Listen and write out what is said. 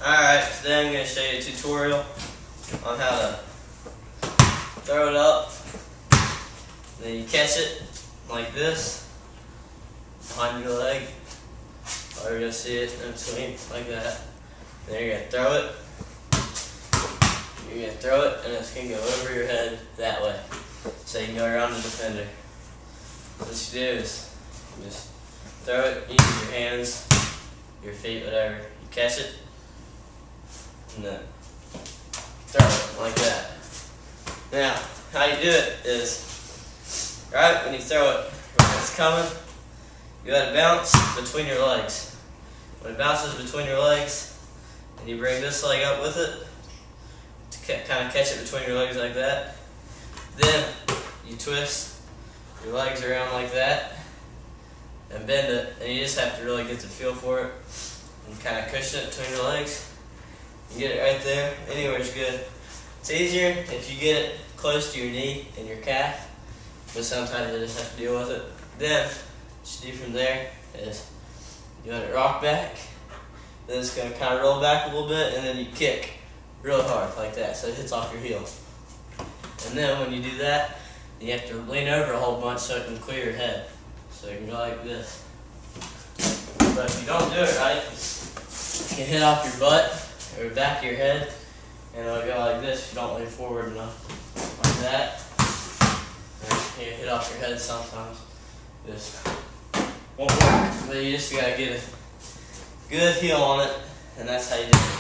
Alright, today I'm going to show you a tutorial on how to throw it up. Then you catch it like this behind your leg. Or you're going to see it in between like that. Then you're going to throw it. You're going to throw it and it's going to go over your head that way. So you can go around the defender. What you do is you just throw it using your hands, your feet, whatever. You catch it and then throw it like that. Now, how you do it is, right when you throw it, when it's coming, you let it bounce between your legs. When it bounces between your legs, and you bring this leg up with it, to kind of catch it between your legs like that, then you twist your legs around like that, and bend it, and you just have to really get the feel for it, and kind of cushion it between your legs. You get it right there, anywhere's good. It's easier if you get it close to your knee and your calf, but sometimes you just have to deal with it. Then, what you do from there is you let it rock back, then it's going to kind of roll back a little bit, and then you kick real hard like that, so it hits off your heel. And then when you do that, you have to lean over a whole bunch so it can clear your head. So you can go like this. But if you don't do it right, you can hit off your butt or back of your head, and it'll go like this if you don't lean forward enough. Like that. And you hit off your head sometimes. This won't work, but you just gotta get a good heel on it, and that's how you do it.